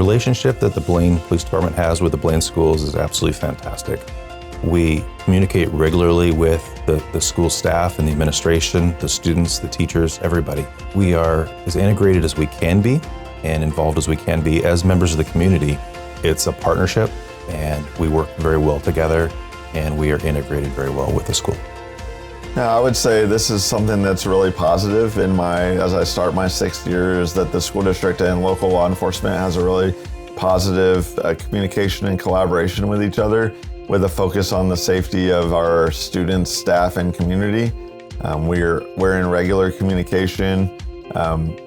relationship that the Blaine Police Department has with the Blaine schools is absolutely fantastic. We communicate regularly with the school staff and the administration, the students, the teachers, everybody. We are as integrated as we can be and involved as we can be as members of the community. It's a partnership, and we work very well together, and we are integrated very well with the school. Yeah, I would say this is something that's really positive as I start my 6th year, is that the school district and local law enforcement has a really positive communication and collaboration with each other, with a focus on the safety of our students, staff, and community. We're in regular communication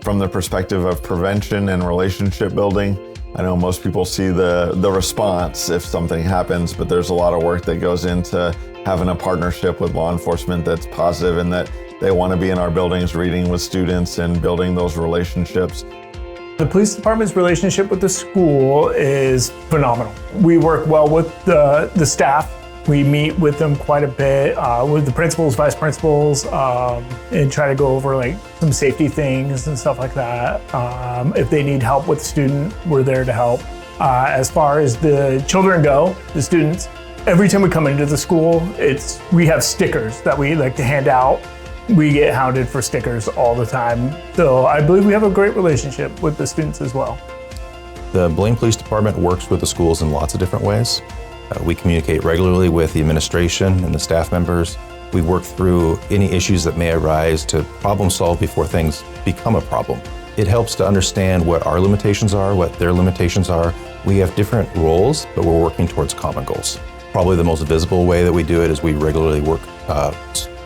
from the perspective of prevention and relationship building. I know most people see the response if something happens, but there's a lot of work that goes into having a partnership with law enforcement that's positive, and that they want to be in our buildings reading with students and building those relationships. The police department's relationship with the school is phenomenal. We work well with the staff. We meet with them quite a bit, with the principals, vice principals, and try to go over like some safety things and stuff like that. If they need help with the student, we're there to help. As far as the children go, the students, every time we come into the school, we have stickers that we like to hand out. We get hounded for stickers all the time. So I believe we have a great relationship with the students as well. The Blaine Police Department works with the schools in lots of different ways. We communicate regularly with the administration and the staff members. We work through any issues that may arise to problem solve before things become a problem. It helps to understand what our limitations are, what their limitations are. We have different roles, but we're working towards common goals. Probably the most visible way that we do it is we regularly work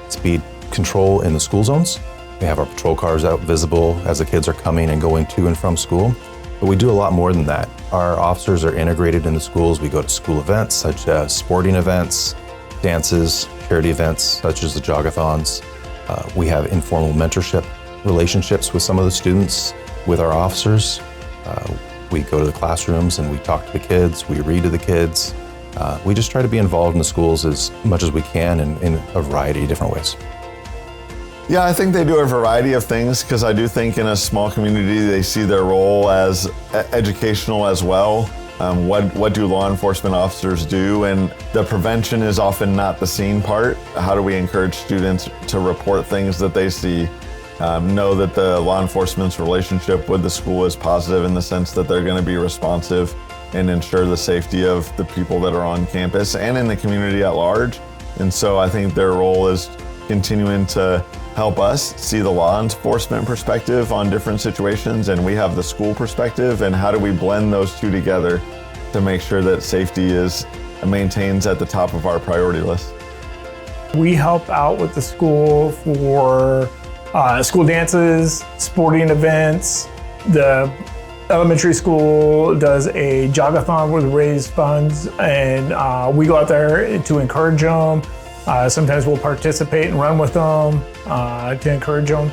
speed control in the school zones. We have our patrol cars out visible as the kids are coming and going to and from school. But we do a lot more than that. Our officers are integrated in the schools. We go to school events such as sporting events, dances, charity events such as the jogathons. We have informal mentorship relationships with some of the students, with our officers. We go to the classrooms and we talk to the kids, we read to the kids. We just try to be involved in the schools as much as we can in a variety of different ways. Yeah, I think they do a variety of things, because I do think in a small community they see their role as educational as well. What do law enforcement officers do? And the prevention is often not the seen part. How do we encourage students to report things that they see? Know that the law enforcement's relationship with the school is positive in the sense that they're going to be responsive and ensure the safety of the people that are on campus and in the community at large. And so I think their role is continuing to help us see the law enforcement perspective on different situations, and we have the school perspective, and how do we blend those two together to make sure that safety maintains at the top of our priority list. We help out with the school for school dances, sporting events. The elementary school does a jogathon where we raise funds, and we go out there to encourage them. Sometimes we'll participate and run with them to encourage them.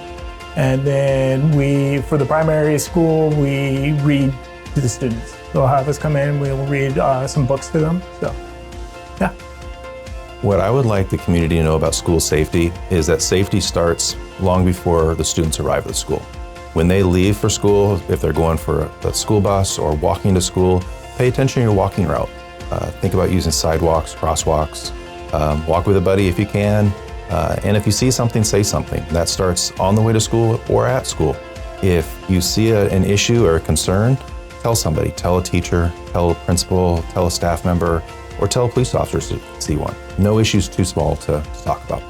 And then for the primary school, we read to the students. They'll have us come in, we'll read some books to them, so, yeah. What I would like the community to know about school safety is that safety starts long before the students arrive at the school. When they leave for school, if they're going for a school bus or walking to school, pay attention to your walking route. Think about using sidewalks, crosswalks. Walk with a buddy if you can, and if you see something, say something. That starts on the way to school or at school. If you see an issue or a concern, tell somebody. Tell a teacher, tell a principal, tell a staff member, or tell a police officer to see one. No issue's too small to talk about.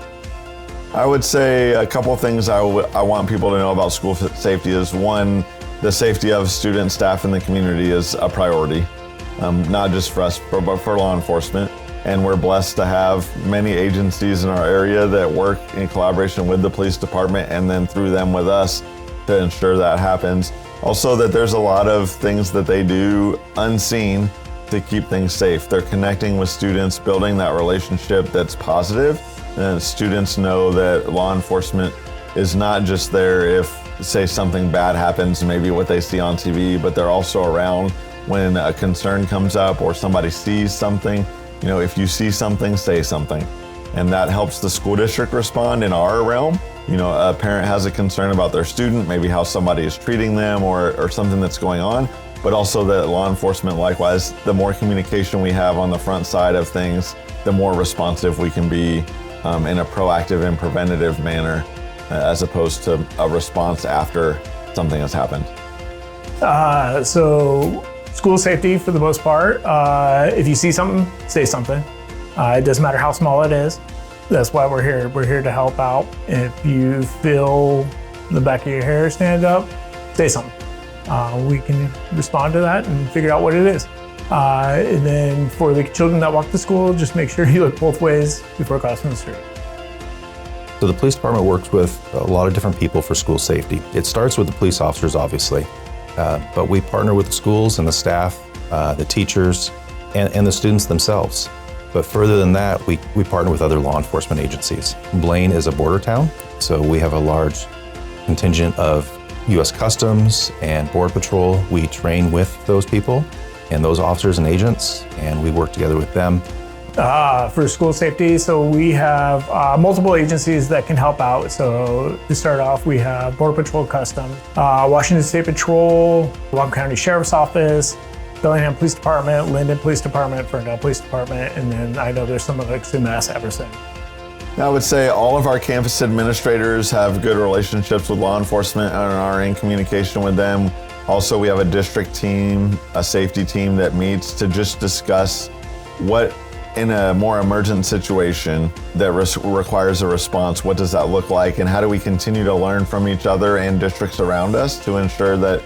I would say a couple of things I want people to know about school safety is, one, the safety of students, staff, and the community is a priority, not just for us, but for law enforcement. And we're blessed to have many agencies in our area that work in collaboration with the police department, and then through them with us to ensure that happens. Also, that there's a lot of things that they do unseen to keep things safe. They're connecting with students, building that relationship that's positive. And students know that law enforcement is not just there if, say, something bad happens, maybe what they see on TV, but they're also around when a concern comes up or somebody sees something. You know, if you see something, say something. And that helps the school district respond in our realm. You know, a parent has a concern about their student, maybe how somebody is treating them or something that's going on. but also that law enforcement, likewise, the more communication we have on the front side of things, the more responsive we can be in a proactive and preventative manner, as opposed to a response after something has happened. So school safety for the most part, if you see something, say something. It doesn't matter how small it is. That's why we're here. We're here to help out. If you feel the back of your hair stand up, say something. We can respond to that and figure out what it is. And then for the children that walk to school, just make sure you look both ways before crossing the street. So the police department works with a lot of different people for school safety. It starts with the police officers, obviously, but we partner with the schools and the staff, the teachers, and the students themselves. But further than that, we partner with other law enforcement agencies. Blaine is a border town, so we have a large contingent of U.S. Customs and Border Patrol. We train with those people and those officers and agents, and we work together with them. For school safety, so we have multiple agencies that can help out. So to start off, we have Border Patrol Customs, Washington State Patrol, Whatcom County Sheriff's Office, Bellingham Police Department, Linden Police Department, Ferndale Police Department, and then I know there's some of like Sumas, Everson. I would say all of our campus administrators have good relationships with law enforcement and are in communication with them. Also, we have a district team, a safety team that meets to just discuss what, in a more emergent situation that requires a response, what does that look like, and how do we continue to learn from each other and districts around us to ensure that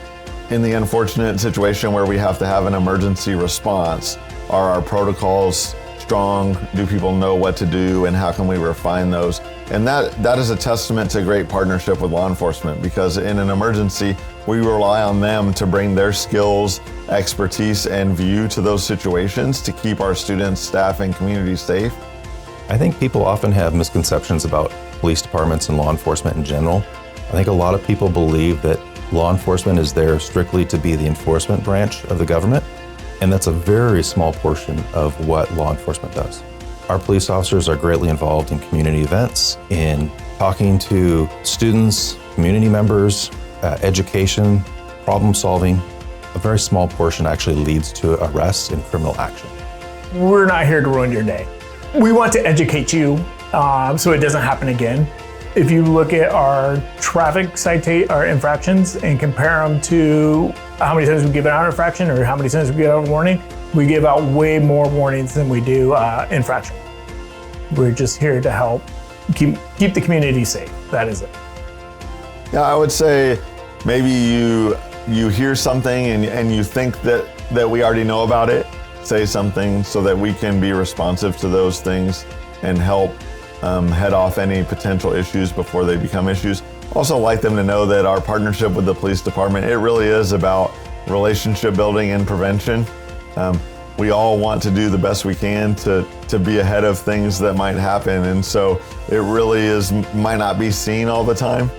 in the unfortunate situation where we have to have an emergency response, are our protocols strong? Do people know what to do, and how can we refine those? And that is a testament to great partnership with law enforcement, because in an emergency, we rely on them to bring their skills, expertise, and view to those situations to keep our students, staff, and community safe. I think people often have misconceptions about police departments and law enforcement in general. I think a lot of people believe that law enforcement is there strictly to be the enforcement branch of the government, and that's a very small portion of what law enforcement does. Our police officers are greatly involved in community events, in talking to students, community members, education, problem solving. A very small portion actually leads to arrests and criminal action. We're not here to ruin your day. We want to educate you so it doesn't happen again. If you look at our traffic our infractions and compare them to how many times we give out an infraction or how many times we give out a warning, we give out way more warnings than we do infraction. We're just here to help keep the community safe. That is it. Yeah, I would say maybe you hear something and you think that we already know about it. Say something so that we can be responsive to those things and help head off any potential issues before they become issues. Also like them to know that our partnership with the police department, it really is about relationship building and prevention. We all want to do the best we can to be ahead of things that might happen, and so it really might not be seen all the time.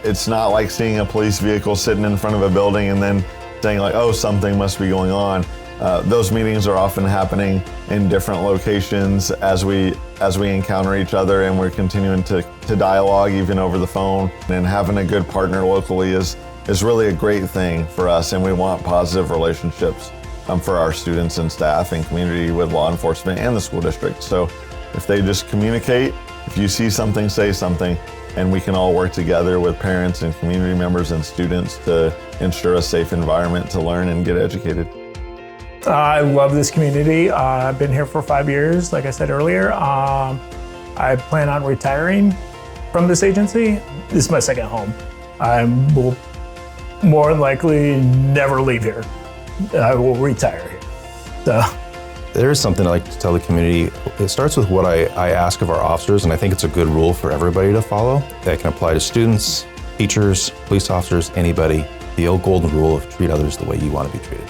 It's not like seeing a police vehicle sitting in front of a building and then saying like, oh, something must be going on. Those meetings are often happening in different locations as we encounter each other, and we're continuing to dialogue even over the phone. And having a good partner locally is really a great thing for us, and we want positive relationships for our students and staff and community with law enforcement and the school district. So if they just communicate, if you see something, say something, and we can all work together with parents and community members and students to ensure a safe environment to learn and get educated. I love this community. I've been here for 5 years, like I said earlier. I plan on retiring from this agency. This is my second home. I will more than likely never leave here. I will retire here. So. There is something I like to tell the community. It starts with what I ask of our officers, and I think it's a good rule for everybody to follow that can apply to students, teachers, police officers, anybody. The old golden rule of treat others the way you want to be treated.